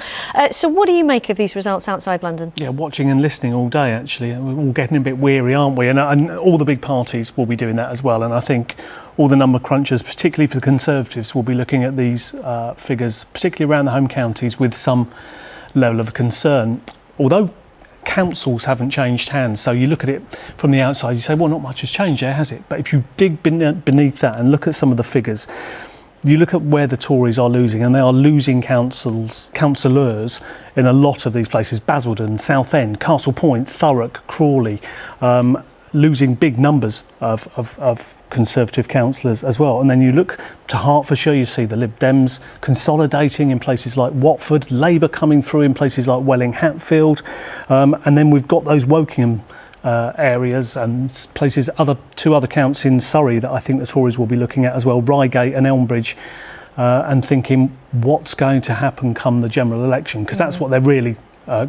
So what do you make of these results outside London? Yeah, watching and listening all day, actually. We're all getting a bit weary, aren't we? And all the big parties will be doing that as well. And I think all the number crunchers, particularly for the Conservatives, will be looking at these figures, particularly around the home counties, with some level of concern. Although councils haven't changed hands, so you look at it from the outside, you say, well, not much has changed there, has it? But if you dig beneath that and look at some of the figures, you look at where the Tories are losing, and they are losing councillors in a lot of these places: Basildon, Southend, Castle Point, Thurrock, Crawley, losing big numbers of Conservative councillors as well. And then you look to Hertfordshire, you see the Lib Dems consolidating in places like Watford, Labour coming through in places like Welling, Hatfield, and then we've got those Wokingham areas and places, two other counts in Surrey that I think the Tories will be looking at as well, Reigate and Elmbridge, and thinking what's going to happen come the general election, because that's what they're really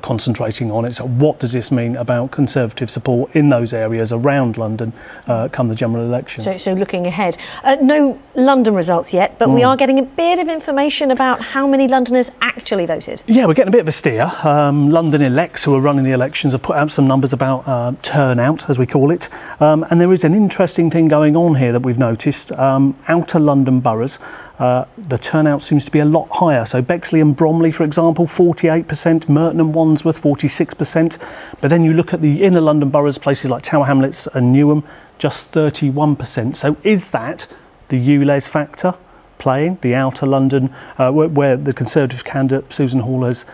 concentrating on. It's what does this mean about Conservative support in those areas around London come the general election. So looking ahead, no London results yet, but we are getting a bit of information about how many Londoners actually voted. Yeah, we're getting a bit of a steer. London Elects, who are running the elections, have put out some numbers about turnout, as we call it, and there is an interesting thing going on here that we've noticed. Outer London boroughs, the turnout seems to be a lot higher. So Bexley and Bromley, for example, 48%, Merton and Wandsworth, 46%. But then you look at the inner London boroughs, places like Tower Hamlets and Newham, just 31%. So is that the ULEZ factor playing, the outer London, where the Conservative candidate Susan Hall has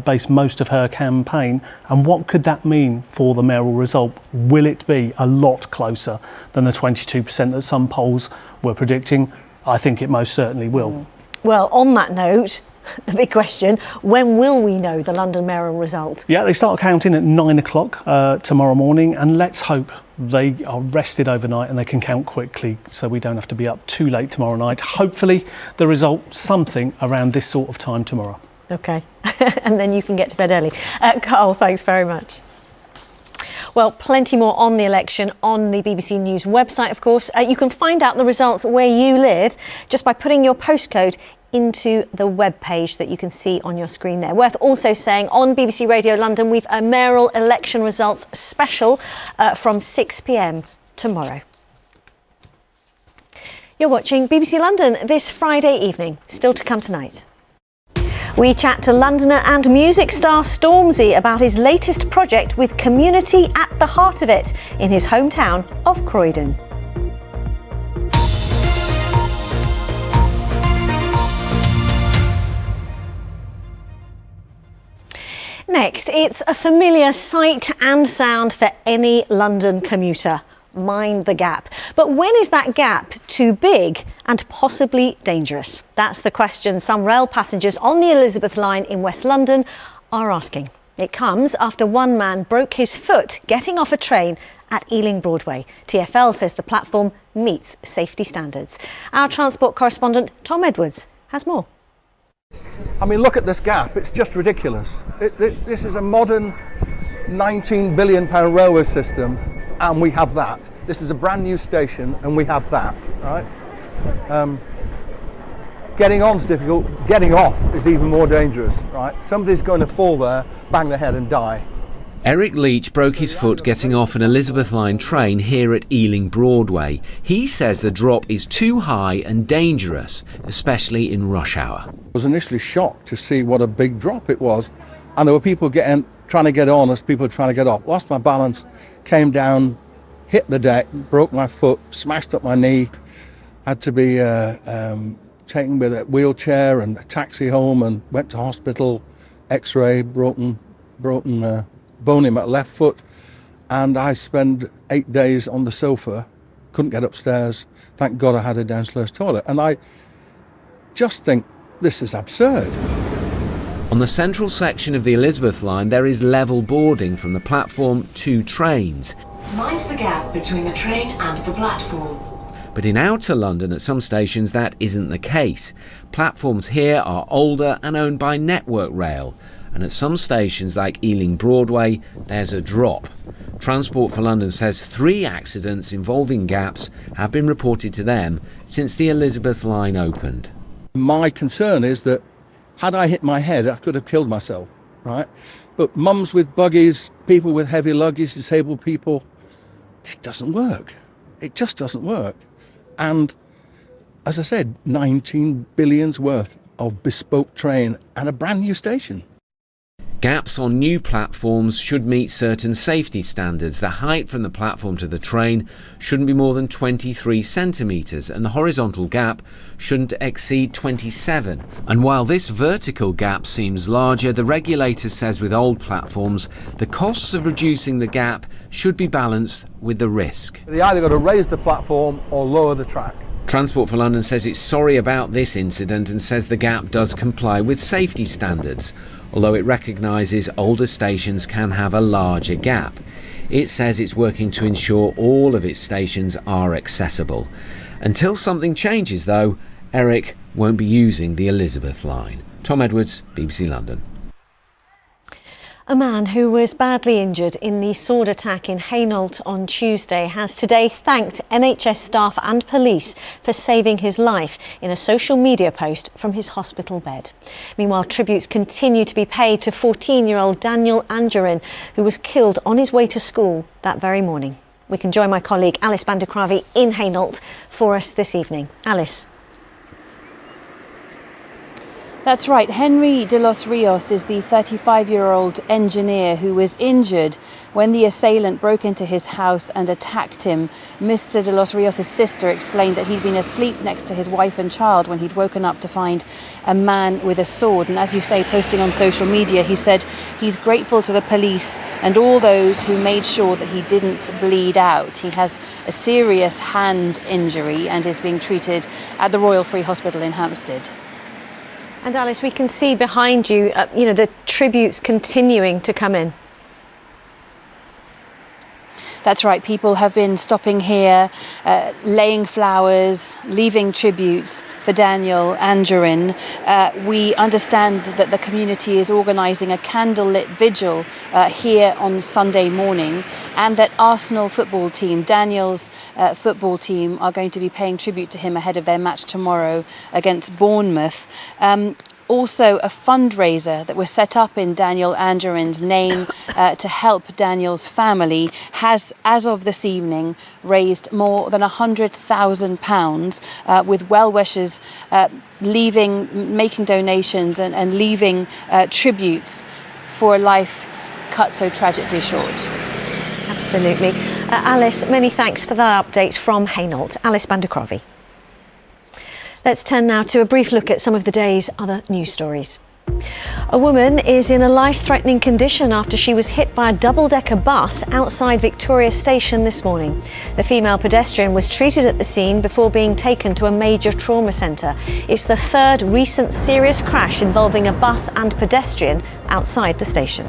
based most of her campaign? And what could that mean for the mayoral result? Will it be a lot closer than the 22% that some polls were predicting? I think it most certainly will. Well, on that note, the big question, when will we know the London mayoral result? Yeah, they start counting at 9 o'clock tomorrow morning, and let's hope they are rested overnight and they can count quickly so we don't have to be up too late tomorrow night. Hopefully the result something around this sort of time tomorrow. OK, and then you can get to bed early. Carl, thanks very much. Well, plenty more on the election on the BBC News website, of course. You can find out the results where you live just by putting your postcode into the web page that you can see on your screen there. Worth also saying, on BBC Radio London, we've a mayoral election results special from 6 p.m. tomorrow. You're watching BBC London this Friday evening. Still to come tonight. We chat to Londoner and music star Stormzy about his latest project with community at the heart of it in his hometown of Croydon. Next, it's a familiar sight and sound for any London commuter. Mind the gap. But when is that gap too big and possibly dangerous? That's the question some rail passengers on the Elizabeth line in West London are asking. It comes after one man broke his foot getting off a train at Ealing Broadway. TfL says the platform meets safety standards. Our transport correspondent Tom Edwards has more. I mean, look at this gap. It's just ridiculous. This is a modern £19 billion railway system, and we have that. This is a brand new station, and we have that, right? Getting on's difficult. Getting off is even more dangerous, right? Somebody's going to fall there, bang their head and die. Eric Leach broke his foot getting off an Elizabeth line train here at Ealing Broadway. He says the drop is too high and dangerous, especially in rush hour. I was initially shocked to see what a big drop it was, and there were people trying to get on as people were trying to get off. Lost my balance, came down, hit the deck, broke my foot, smashed up my knee, had to be taken with a wheelchair and a taxi home, and went to hospital, x-ray, broken bone in my left foot, and I spent 8 days on the sofa, couldn't get upstairs. Thank God I had a downstairs toilet, and I just think this is absurd. On the central section of the Elizabeth line, there is level boarding from the platform to trains. Mind's the gap between the train and the platform. But in outer London, at some stations, that isn't the case. Platforms here are older and owned by Network Rail. And at some stations like Ealing Broadway, there's a drop. Transport for London says 3 accidents involving gaps have been reported to them since the Elizabeth line opened. My concern is that had I hit my head, I could have killed myself, right? But mums with buggies, people with heavy luggage, disabled people, it doesn't work. It just doesn't work. And as I said, 19 billion's worth of bespoke train and a brand new station. Gaps on new platforms should meet certain safety standards. The height from the platform to the train shouldn't be more than 23 centimetres and the horizontal gap shouldn't exceed 27. And while this vertical gap seems larger, the regulator says with old platforms, the costs of reducing the gap should be balanced with the risk. They either got to raise the platform or lower the track. Transport for London says it's sorry about this incident and says the gap does comply with safety standards, although it recognises older stations can have a larger gap. It says it's working to ensure all of its stations are accessible. Until something changes though, Eric won't be using the Elizabeth line. Tom Edwards, BBC London. A man who was badly injured in the sword attack in Hainault on Tuesday has today thanked NHS staff and police for saving his life in a social media post from his hospital bed. Meanwhile, tributes continue to be paid to 14-year-old Daniel Angerin, who was killed on his way to school that very morning. We can join my colleague Alice Bandukravi in Hainault for us this evening. Alice. That's right. Henry de los Rios is the 35-year-old engineer who was injured when the assailant broke into his house and attacked him. Mr. de los Rios' sister explained that he'd been asleep next to his wife and child when he'd woken up to find a man with a sword. And as you say, posting on social media, he said he's grateful to the police and all those who made sure that he didn't bleed out. He has a serious hand injury and is being treated at the Royal Free Hospital in Hampstead. And Alice, we can see behind you, the tributes continuing to come in. That's right. People have been stopping here, laying flowers, leaving tributes for Daniel Angerin. We understand that the community is organising a candlelit vigil here on Sunday morning, and that Arsenal football team, Daniel's football team, are going to be paying tribute to him ahead of their match tomorrow against Bournemouth. Also a fundraiser that was set up in Daniel Angerin's name to help Daniel's family has, as of this evening, raised more than £100,000 with well-wishers making donations and leaving tributes for a life cut so tragically short. Absolutely. Alice, many thanks for that update from Hainault. Alice Bandukravi. Let's turn now to a brief look at some of the day's other news stories. A woman is in a life-threatening condition after she was hit by a double-decker bus outside Victoria Station this morning. The female pedestrian was treated at the scene before being taken to a major trauma centre. It's the third recent serious crash involving a bus and pedestrian outside the station.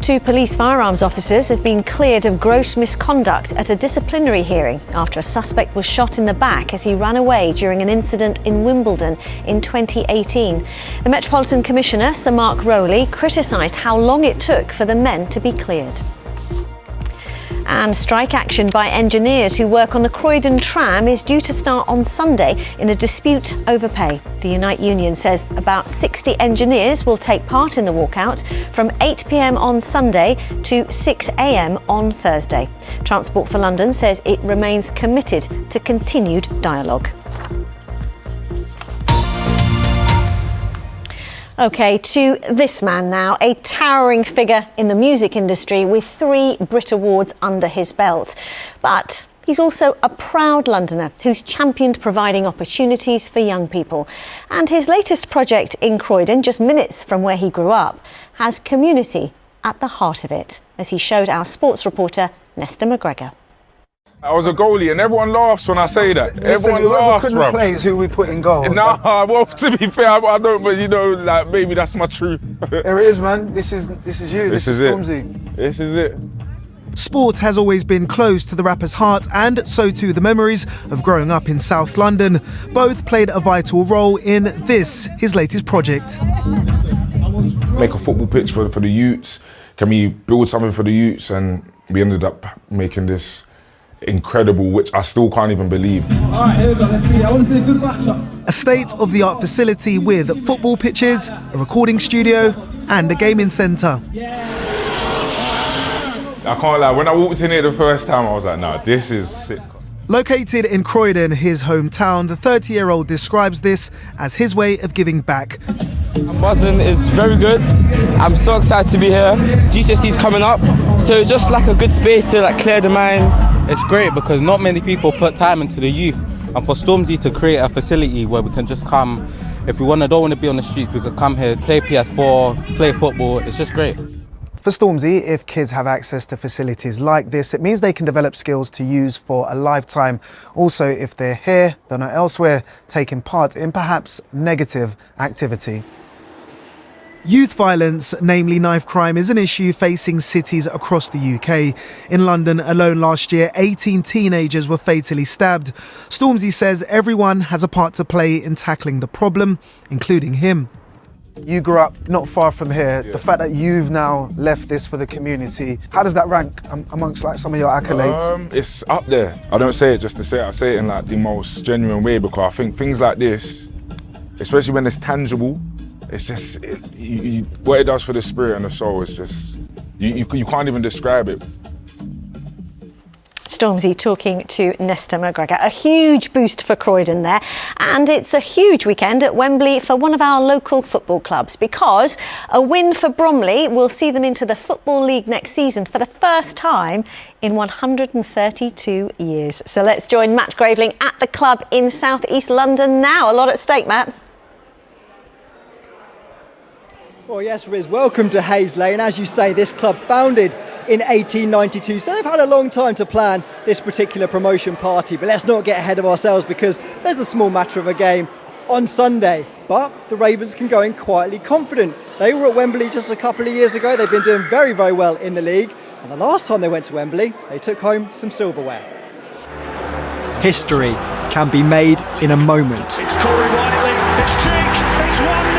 2 police firearms officers have been cleared of gross misconduct at a disciplinary hearing after a suspect was shot in the back as he ran away during an incident in Wimbledon in 2018. The Metropolitan Commissioner, Sir Mark Rowley, criticised how long it took for the men to be cleared. And strike action by engineers who work on the Croydon tram is due to start on Sunday in a dispute over pay. The Unite Union says about 60 engineers will take part in the walkout from 8 p.m. on Sunday to 6 a.m. on Thursday. Transport for London says it remains committed to continued dialogue. OK, to this man now, a towering figure in the music industry with 3 Brit Awards under his belt. But he's also a proud Londoner who's championed providing opportunities for young people. And his latest project in Croydon, just minutes from where he grew up, has community at the heart of it, as he showed our sports reporter, Nesta McGregor. I was a goalie and everyone laughs when I say that. Listen, everyone laughs, bro. Play is who we put in goal. Nah, well, to be fair, I don't, but maybe that's my truth. There it is, man. This is you. This is Stormzy. This is it. Sport has always been close to the rapper's heart, and so too the memories of growing up in South London. Both played a vital role in this, his latest project. Make a football pitch for the youths, can we build something for the youths? And we ended up making this incredible, which I still can't even believe. All right, here we go. Let's see. I want to see a good matchup. A state-of-the-art facility with football pitches, a recording studio, and a gaming centre. I can't lie, when I walked in here the first time, I was like, nah, this is sick. Located in Croydon, his hometown, the 30-year-old describes this as his way of giving back. I'm buzzing, it's very good. I'm so excited to be here. GCSE's coming up, so it's just like a good space to like clear the mind. It's great because not many people put time into the youth, and for Stormzy to create a facility where we can just come, if we don't want to be on the streets, we could come here, play PS4, play football. It's just great. For Stormzy, if kids have access to facilities like this, it means they can develop skills to use for a lifetime. Also, if they're here, they're not elsewhere, taking part in perhaps negative activity. Youth violence, namely knife crime, is an issue facing cities across the UK. In London alone last year, 18 teenagers were fatally stabbed. Stormzy says everyone has a part to play in tackling the problem, including him. You grew up not far from here. Yeah. The fact that you've now left this for the community, how does that rank amongst like some of your accolades? It's up there. I don't say it just to say it. I say it in like the most genuine way, because I think things like this, especially when it's tangible, it's just what it does for the spirit and the soul is just you can't even describe it. Stormzy talking to Nesta McGregor. A huge boost for Croydon there, and it's a huge weekend at Wembley for one of our local football clubs, because a win for Bromley will see them into the Football League next season for the first time in 132 years. So let's join Matt Graveling at the club in South East London now. A lot at stake, Matt. Well, yes, Riz, welcome to Hayes Lane. As you say, this club founded in 1892, so they've had a long time to plan this particular promotion party. But let's not get ahead of ourselves, because there's a small matter of a game on Sunday. But the Ravens can go in quietly confident. They were at Wembley just a couple of years ago. They've been doing very, very well in the league. And the last time they went to Wembley, they took home some silverware. History can be made in a moment. It's Corey Whiteley, it's Jake, it's 1-0.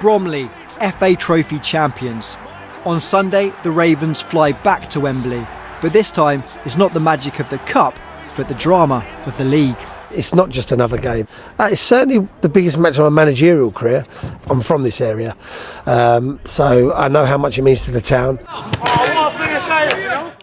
Bromley, FA Trophy champions. On Sunday, the Ravens fly back to Wembley, but this time it's not the magic of the cup, but the drama of the league. It's not just another game. It's certainly the biggest match of my managerial career. I'm from this area, so I know how much it means to the town.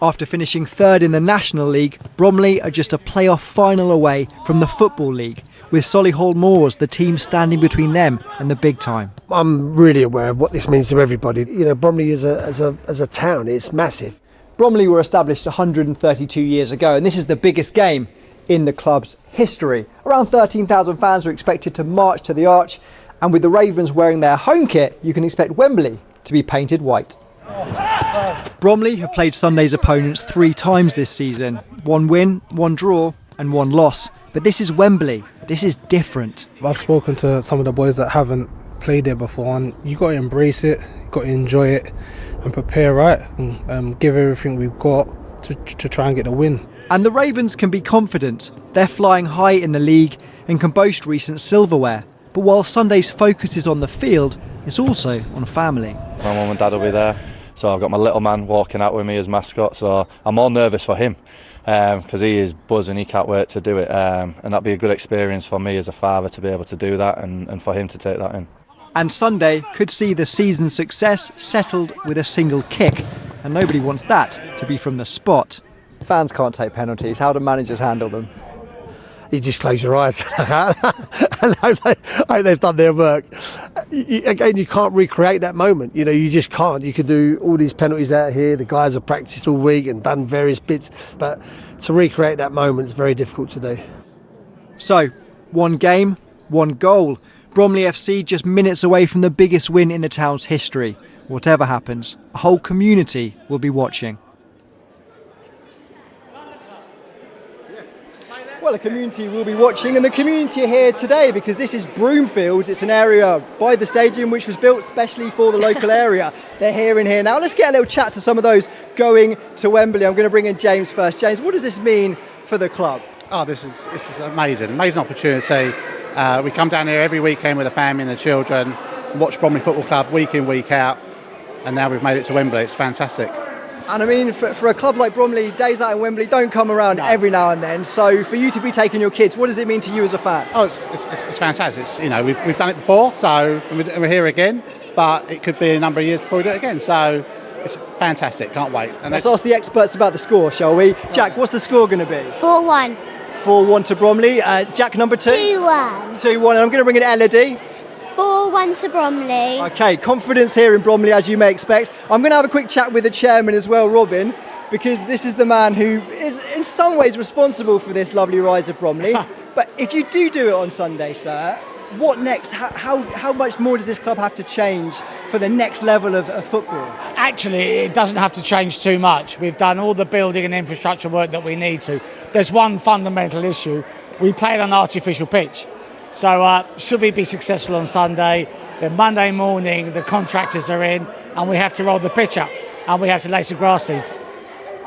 After finishing third in the National League, Bromley are just a playoff final away from the Football League, with Solihull Moors, the team standing between them and the big time. I'm really aware of what this means to everybody. You know, Bromley as a town, it's massive. Bromley were established 132 years ago, and this is the biggest game in the club's history. Around 13,000 fans are expected to march to the Arch, and with the Ravens wearing their home kit, you can expect Wembley to be painted white. Bromley have played Sunday's opponents 3 times this season. 1 win, 1 draw and 1 loss. But this is Wembley. This is different. I've spoken to some of the boys that haven't played there before, and you got to embrace it, you got to enjoy it and prepare right and give everything we've got to try and get the win. And the Ravens can be confident. They're flying high in the league and can boast recent silverware. But while Sunday's focus is on the field, it's also on family. My mum and dad will be there, so I've got my little man walking out with me as mascot, so I'm more nervous for him because he is buzzing, he can't wait to do it, and that'll be a good experience for me as a father to be able to do that and for him to take that in. And Sunday could see the season's success settled with a single kick, and nobody wants that to be from the spot. Fans can't take penalties. How do managers handle them? You just close your eyes and hope they've done their work. Again, you can't recreate that moment. You know, you just can't. You could do all these penalties out here. The guys have practiced all week and done various bits, but to recreate that moment is very difficult to do. So, 1 game, 1 goal. Bromley FC just minutes away from the biggest win in the town's history. Whatever happens, a whole community will be watching. Well, a community will be watching, and the community are here today because this is Broomfield. It's an area by the stadium which was built specially for the local area. They're here in here now. Let's get a little chat to some of those going to Wembley. I'm going to bring in James first. James, what does this mean for the club? Oh, this is amazing opportunity. We come down here every weekend with the family and the children, watch Bromley Football Club week in, week out. and now we've made it to Wembley. It's fantastic. And I mean, for a club like Bromley, days out in Wembley don't come around every now and then. So for you to be taking your kids, what does it mean to you as a fan? Oh, it's fantastic. It's, we've done it before, so we're here again. But it could be a number of years before we do it again. So it's fantastic. Can't wait. And let's ask the experts about the score, shall we? Jack, what's the score going to be? 4-1. 4-1 to Bromley. Jack, number 2? 2-1. 2-1. And I'm going to bring in Elodie. 4-1 to Bromley. Okay, confidence here in Bromley, as you may expect. I'm going to have a quick chat with the chairman as well, Robin, because this is the man who is in some ways responsible for this lovely rise of Bromley. But if you do it on Sunday, sir, what next? How much more does this club have to change for the next level of football? Actually, it doesn't have to change too much. We've done all the building and infrastructure work that we need to. There's one fundamental issue. We play on an artificial pitch. So should we be successful on Sunday, then Monday morning the contractors are in and we have to roll the pitch up and we have to lay some grass seeds.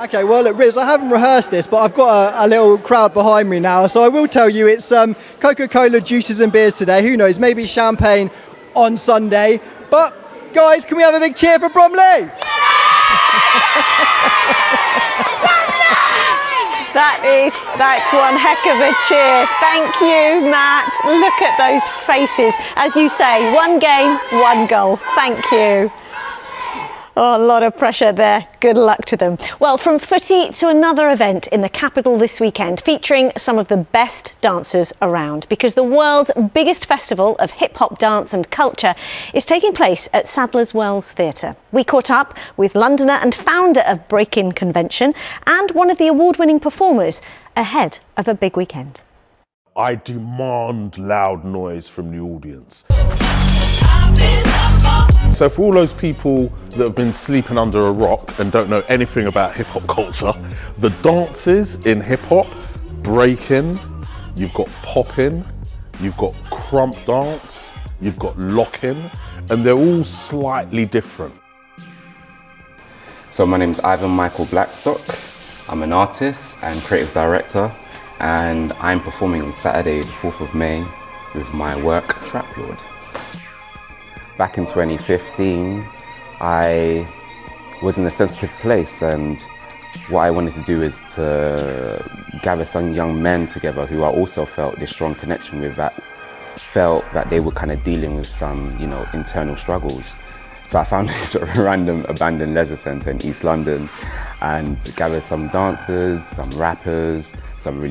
Okay, well, look, Riz, I haven't rehearsed this, but I've got a little crowd behind me now, so I will tell you it's Coca-Cola, juices and beers today. Who knows, maybe champagne on Sunday. But, guys, can we have a big cheer for Bromley? That's one heck of a cheer. Thank you, Matt. Look at those faces. As you say, one game, one goal. Thank you. Oh, a lot of pressure there. Good luck to them. Well, from footy to another event in the capital this weekend, featuring some of the best dancers around, because the world's biggest festival of hip-hop dance and culture is taking place at Sadler's Wells Theatre. We caught up with Londoner and founder of Break-In Convention and one of the award-winning performers ahead of a big weekend. I demand loud noise from the audience. So for all those people that have been sleeping under a rock and don't know anything about hip-hop culture, the dances in hip-hop, breaking, you've got popping, you've got crump dance, you've got locking, and they're all slightly different. So my name is Ivan Michael Blackstock. I'm an artist and creative director, and I'm performing on Saturday, the 4th of May, with my work, Trap Lord. Back in 2015, I was in a sensitive place, and what I wanted to do is to gather some young men together who I also felt this strong connection with, that felt that they were kind of dealing with some, internal struggles. So I found this sort of random abandoned leisure centre in East London and gathered some dancers, some rappers, some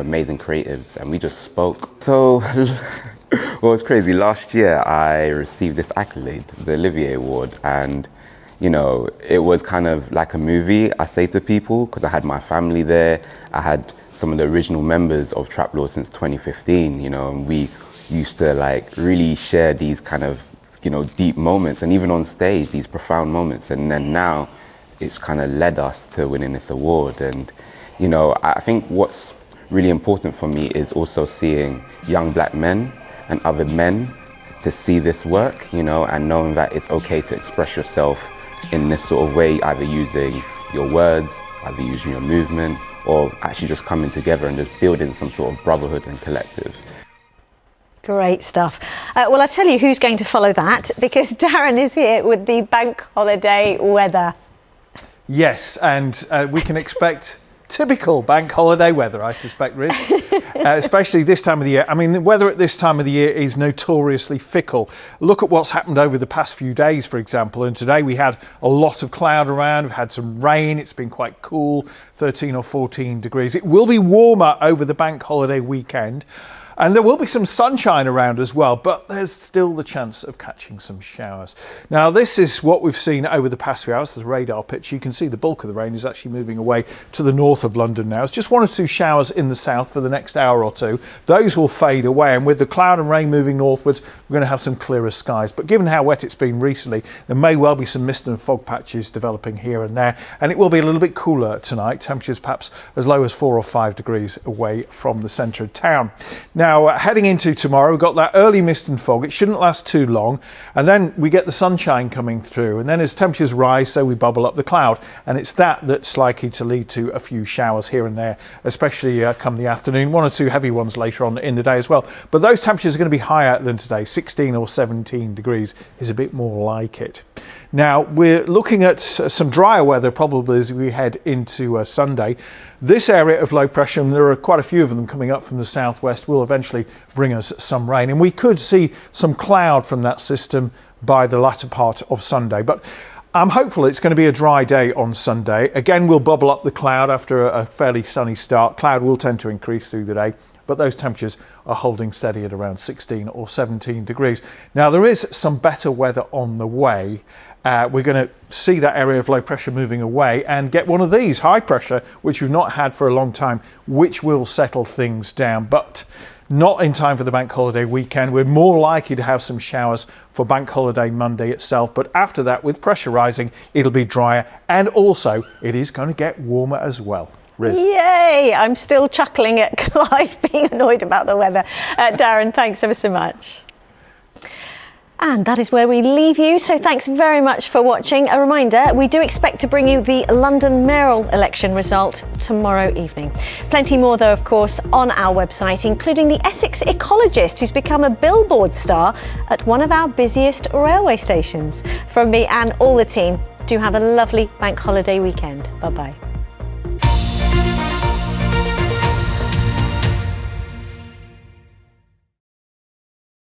amazing creatives, and we just spoke. So, well, it's crazy. Last year I received this accolade, the Olivier Award, and it was kind of like a movie, I say to people, because I had my family there. I had some of the original members of Trap Lord since 2015, and we used to really share these kind of, deep moments, and even on stage, these profound moments. And then now it's kind of led us to winning this award. And, I think what's really important for me is also seeing young black men and other men to see this work, and knowing that it's okay to express yourself in this sort of way, either using your words, either using your movement, or actually just coming together and just building some sort of brotherhood and collective. Great stuff. Well, I'll tell you who's going to follow that, because Darren is here with the bank holiday weather. Yes, and we can expect typical bank holiday weather, I suspect, Riz. Especially this time of the year. I mean, the weather at this time of the year is notoriously fickle. Look at what's happened over the past few days, for example. And today we had a lot of cloud around. We've had some rain. It's been quite cool, 13 or 14 degrees. It will be warmer over the bank holiday weekend. And there will be some sunshine around as well, but there's still the chance of catching some showers. Now, this is what we've seen over the past few hours, the radar picture. You can see the bulk of the rain is actually moving away to the north of London now. It's just 1 or 2 showers in the south for the next hour or two. Those will fade away, and with the cloud and rain moving northwards, we're going to have some clearer skies. But given how wet it's been recently, there may well be some mist and fog patches developing here and there, and it will be a little bit cooler tonight. Temperatures perhaps as low as 4 or 5 degrees away from the centre of town. Now, heading into tomorrow, we've got that early mist and fog. It shouldn't last too long. And then we get the sunshine coming through. And then as temperatures rise, so we bubble up the cloud. And it's that's likely to lead to a few showers here and there, especially come the afternoon. 1 or 2 heavy ones later on in the day as well. But those temperatures are going to be higher than today. 16 or 17 degrees is a bit more like it. Now, we're looking at some drier weather probably as we head into Sunday. This area of low pressure, and there are quite a few of them coming up from the southwest, will eventually bring us some rain. And we could see some cloud from that system by the latter part of Sunday. But I'm hopeful it's going to be a dry day on Sunday. Again, we'll bubble up the cloud after a fairly sunny start. Cloud will tend to increase through the day, but those temperatures are holding steady at around 16 or 17 degrees. Now, there is some better weather on the way. We're going to see that area of low pressure moving away and get one of these, high pressure, which we've not had for a long time, which will settle things down, but not in time for the bank holiday weekend. We're more likely to have some showers for bank holiday Monday itself, but after that, with pressure rising, it'll be drier, and also it is going to get warmer as well. Riz. Yay! I'm still chuckling at Clive being annoyed about the weather. Darren, thanks ever so much. And that is where we leave you. So thanks very much for watching. A reminder, we do expect to bring you the London mayoral election result tomorrow evening. Plenty more though, of course, on our website, including the Essex ecologist who's become a billboard star at one of our busiest railway stations. From me and all the team, do have a lovely bank holiday weekend. Bye-bye.